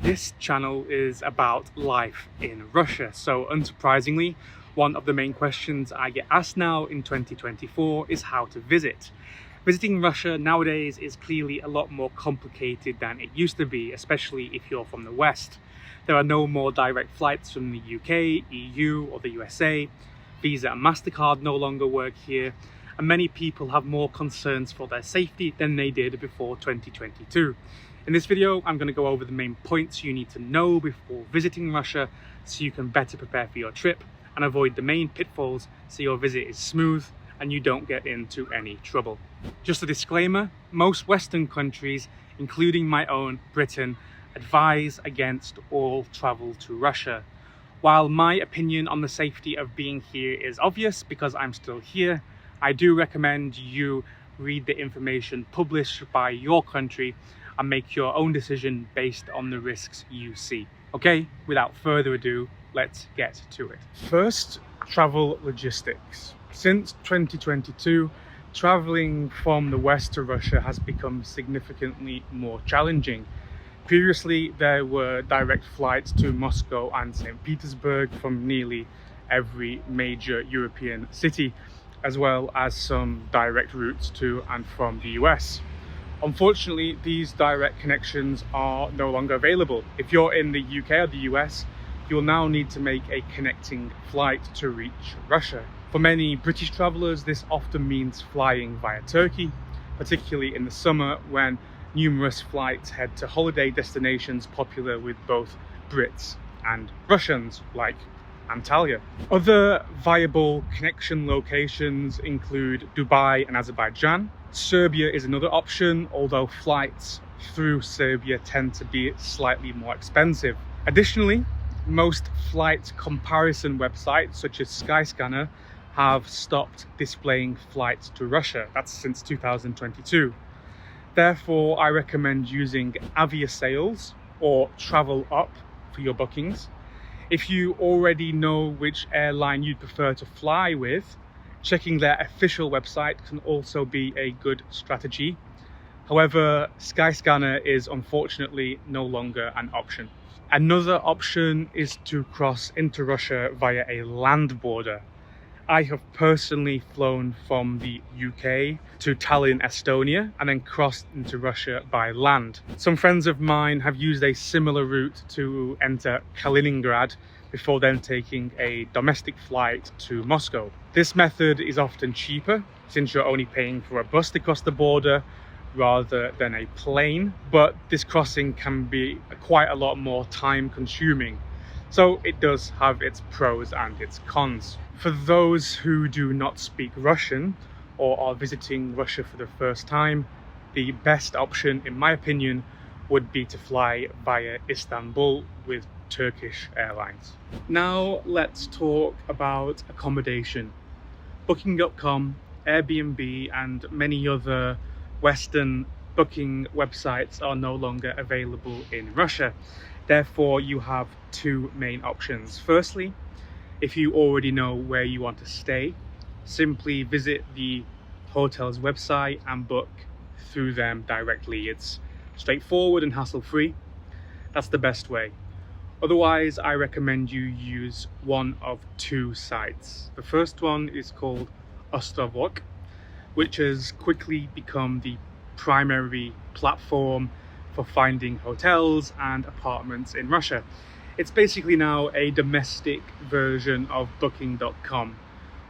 This channel is about life in Russia, so unsurprisingly, one of the main questions I get asked now in 2024 is how to visit. Visiting Russia nowadays is clearly a lot more complicated than it used to be, especially if you're from the West. There are no more direct flights from the UK, EU or the USA. Visa and MasterCard no longer work here, and many people have more concerns for their safety than they did before 2022. In this video, I'm going to go over the main points you need to know before visiting Russia so you can better prepare for your trip and avoid the main pitfalls so your visit is smooth and you don't get into any trouble. Just a disclaimer, most Western countries, including my own, Britain, advise against all travel to Russia. While my opinion on the safety of being here is obvious because I'm still here, I do recommend you read the information published by your country and make your own decision based on the risks you see. Okay, without further ado, let's get to it. First, travel logistics. Since 2022, traveling from the West to Russia has become significantly more challenging. Previously, there were direct flights to Moscow and St. Petersburg from nearly every major European city, as well as some direct routes to and from the US. Unfortunately, these direct connections are no longer available. If you're in the UK or the US, you'll now need to make a connecting flight to reach Russia. For many British travellers, this often means flying via Turkey, particularly in the summer when numerous flights head to holiday destinations popular with both Brits and Russians, like Antalya. Other viable connection locations include Dubai and Azerbaijan. Serbia is another option, although flights through Serbia tend to be slightly more expensive. Additionally, most flight comparison websites such as Skyscanner have stopped displaying flights to Russia. That's since 2022. Therefore, I recommend using Aviasales or Travel Up for your bookings. If you already know which airline you'd prefer to fly with, checking their official website can also be a good strategy. However, Skyscanner is unfortunately no longer an option. Another option is to cross into Russia via a land border. I have personally flown from the UK to Tallinn, Estonia, and then crossed into Russia by land. Some friends of mine have used a similar route to enter Kaliningrad before then taking a domestic flight to Moscow. This method is often cheaper since you're only paying for a bus to cross the border rather than a plane, but this crossing can be quite a lot more time consuming. So it does have its pros and its cons. For those who do not speak Russian or are visiting Russia for the first time, the best option, in my opinion, would be to fly via Istanbul with Turkish Airlines. Now let's talk about accommodation. Booking.com, Airbnb, and many other Western booking websites are no longer available in Russia. Therefore, you have two main options. Firstly, if you already know where you want to stay, simply visit the hotel's website and book through them directly. It's straightforward and hassle-free. That's the best way. Otherwise, I recommend you use one of two sites. The first one is called Ostrovok, which has quickly become the primary platform for finding hotels and apartments in Russia. It's basically now a domestic version of Booking.com.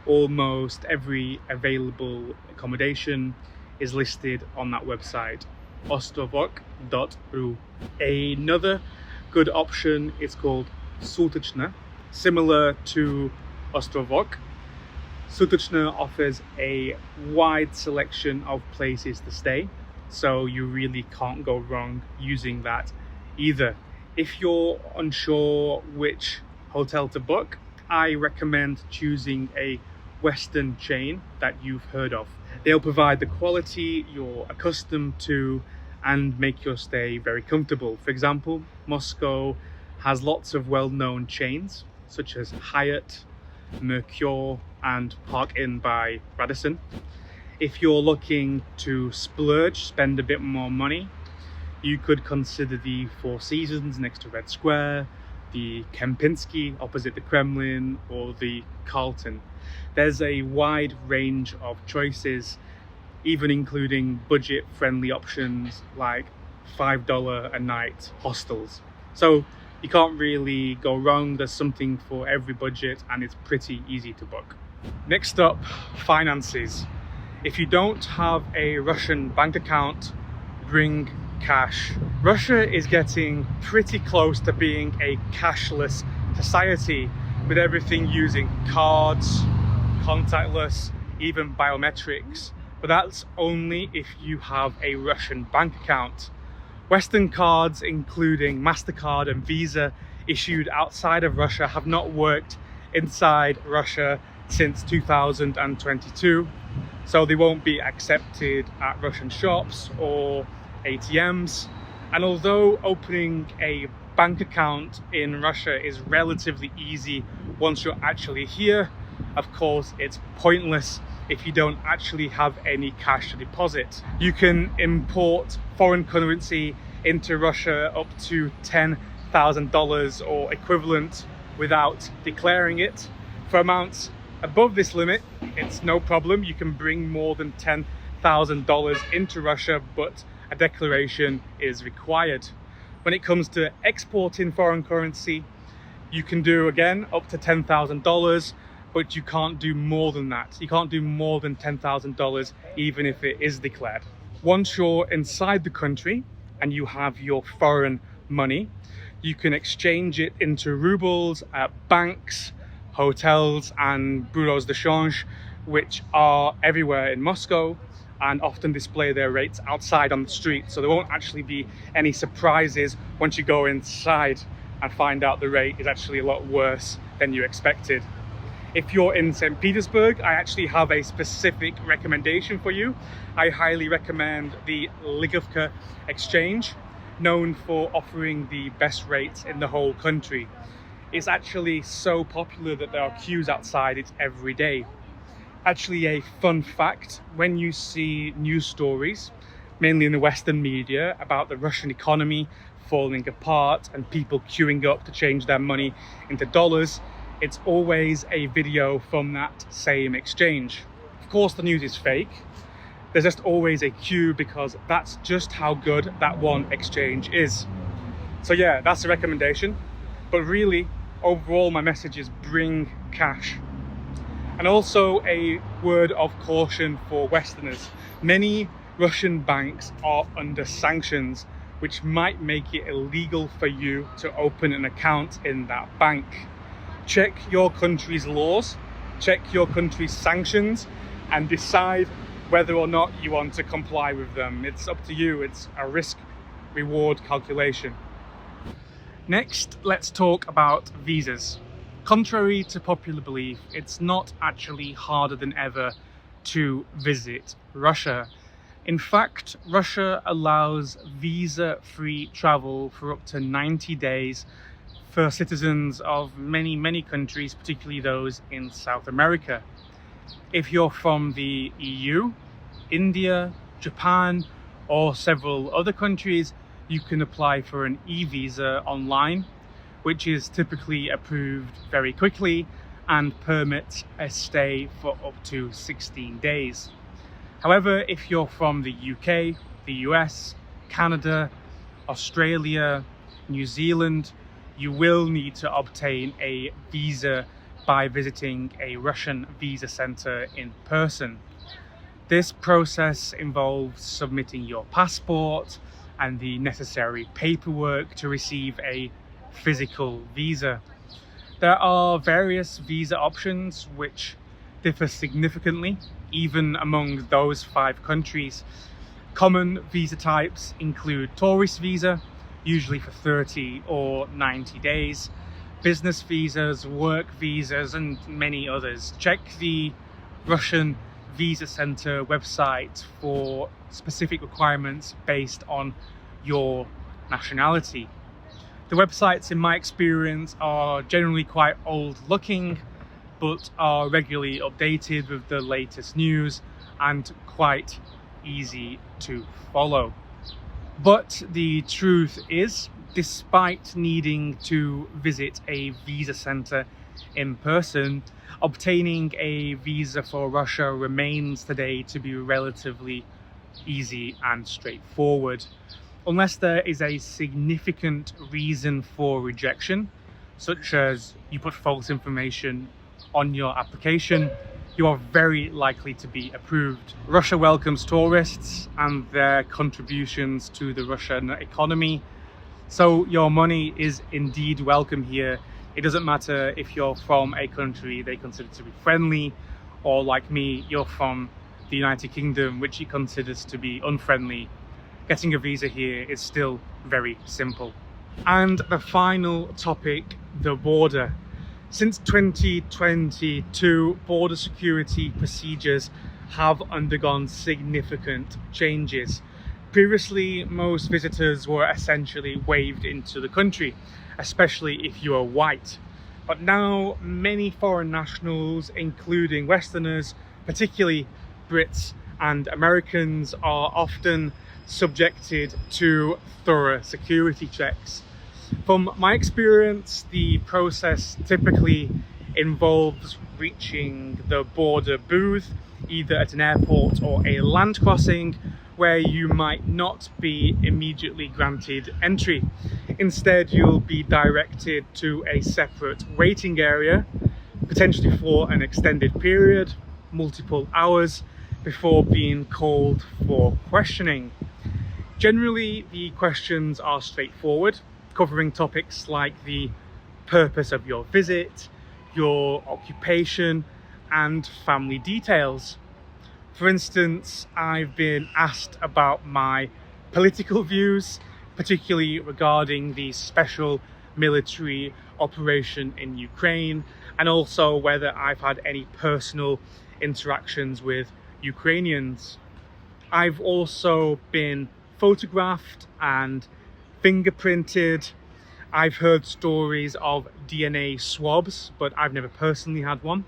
Almost every available accommodation is listed on that website, ostrovok.ru. Another good option is called Sutechna. Similar to Ostrovok, Sutechna offers a wide selection of places to stay, so you really can't go wrong using that either. If you're unsure which hotel to book, I recommend choosing a Western chain that you've heard of. They'll provide the quality you're accustomed to and make your stay very comfortable. For example, Moscow has lots of well-known chains such as Hyatt, Mercure, and Park Inn by Radisson. If you're looking to splurge, spend a bit more money, You could consider the Four Seasons next to Red Square, the Kempinski opposite the Kremlin, or the Carlton. There's a wide range of choices, even including budget-friendly options like $5 a night hostels. So you can't really go wrong. There's something for every budget and it's pretty easy to book. Next up, finances. If you don't have a Russian bank account, bring cash. Russia is getting pretty close to being a cashless society, with everything using cards, contactless, even biometrics. But that's only if you have a Russian bank account. Western cards, including MasterCard and Visa, issued outside of Russia have not worked inside Russia since 2022. So they won't be accepted at Russian shops or ATMs. And although opening a bank account in Russia is relatively easy once you're actually here, of course it's pointless if you don't actually have any cash to deposit. You can import foreign currency into Russia up to $10,000 or equivalent without declaring it. For amounts above this limit, it's no problem. You can bring more than $10,000 into Russia, but a declaration is required. When it comes to exporting foreign currency, you can do again up to $10,000, but you can't do more than that. You can't do more than $10,000 even if it is declared. Once you're inside the country and you have your foreign money, you can exchange it into rubles at banks, hotels and bureaus de change, which are everywhere in Moscow and often display their rates outside on the street. So there won't actually be any surprises once you go inside and find out the rate is actually a lot worse than you expected. If you're in St. Petersburg, I actually have a specific recommendation for you. I highly recommend the Ligovka exchange, known for offering the best rates in the whole country. It's actually so popular that there are queues outside it every day. Actually, a fun fact, when you see news stories, mainly in the Western media, about the Russian economy falling apart and people queuing up to change their money into dollars, it's always a video from that same exchange. Of course, the news is fake. There's just always a queue because that's just how good that one exchange is. So yeah, that's a recommendation. But really, overall, my message is bring cash. And also a word of caution for Westerners. Many Russian banks are under sanctions, which might make it illegal for you to open an account in that bank. Check your country's laws, check your country's sanctions, and decide whether or not you want to comply with them. It's up to you. It's a risk-reward calculation. Next, let's talk about visas. Contrary to popular belief, it's not actually harder than ever to visit Russia. In fact, Russia allows visa-free travel for up to 90 days for citizens of many countries, particularly those in South America. If you're from the EU, India, Japan, or several other countries, you can apply for an e-visa online, which is typically approved very quickly and permits a stay for up to 16 days. However, if you're from the UK, the US, Canada, Australia, New Zealand, you will need to obtain a visa by visiting a Russian visa center in person. This process involves submitting your passport and the necessary paperwork to receive a physical visa. There are various visa options which differ significantly, even among those 5 countries. Common visa types include tourist visa, usually for 30 or 90 days, business visas, work visas, and many others. Check the Russian Visa Center website for specific requirements based on your nationality. The websites, in my experience, are generally quite old looking, but are regularly updated with the latest news and quite easy to follow. But the truth is, despite needing to visit a visa center in person, obtaining a visa for Russia remains today to be relatively easy and straightforward, unless there is a significant reason for rejection, such as you put false information on your application. You are very likely to be approved. Russia welcomes tourists and their contributions to the Russian economy, so your money is indeed welcome here. It doesn't matter if you're from a country they consider to be friendly, or like me, you're from the United Kingdom, which it considers to be unfriendly. Getting a visa here is still very simple. And the final topic, the border. Since 2022, border security procedures have undergone significant changes. Previously, most visitors were essentially waved into the country, especially if you are white. But now, many foreign nationals, including Westerners, particularly Brits and Americans, are often subjected to thorough security checks. From my experience, the process typically involves reaching the border booth, either at an airport or a land crossing, where you might not be immediately granted entry. Instead, you'll be directed to a separate waiting area, potentially for an extended period, multiple hours, before being called for questioning. Generally, the questions are straightforward, covering topics like the purpose of your visit, your occupation, and family details. For instance, I've been asked about my political views, particularly regarding the special military operation in Ukraine, and also whether I've had any personal interactions with Ukrainians. I've also been photographed and fingerprinted. I've heard stories of DNA swabs, but I've never personally had one.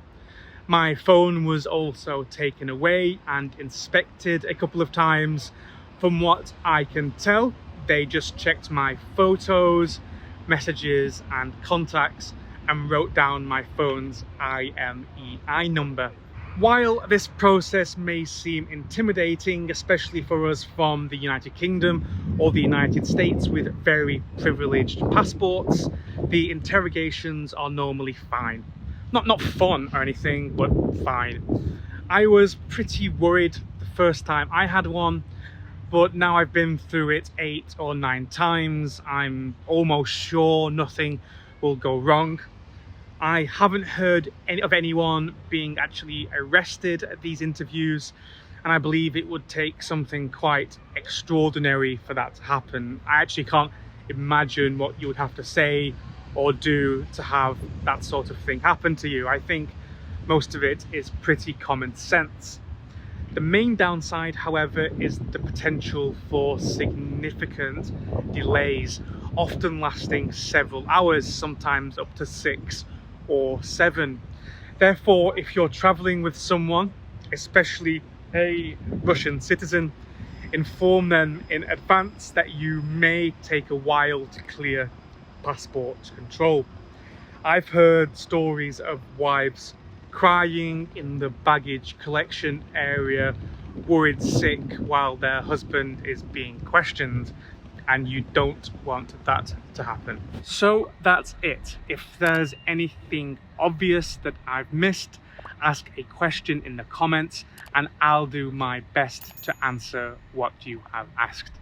My phone was also taken away and inspected a couple of times. From what I can tell, they just checked my photos, messages and contacts and wrote down my phone's IMEI number. While this process may seem intimidating, especially for us from the United Kingdom or the United States with very privileged passports, the interrogations are normally fine. Not fun or anything, but fine. I was pretty worried the first time I had one, but now I've been through it 8 or 9 times. I'm almost sure nothing will go wrong. I haven't heard of anyone being actually arrested at these interviews, and I believe it would take something quite extraordinary for that to happen. I actually can't imagine what you would have to say or do to have that sort of thing happen to you. I think most of it is pretty common sense. The main downside, however, is the potential for significant delays, often lasting several hours, sometimes up to 6 or 7. Therefore, if you're traveling with someone, especially a Russian citizen, inform them in advance that you may take a while to clear passport control. I've heard stories of wives crying in the baggage collection area, worried sick while their husband is being questioned, and you don't want that to happen. So that's it. If there's anything obvious that I've missed, ask a question in the comments and I'll do my best to answer what you have asked.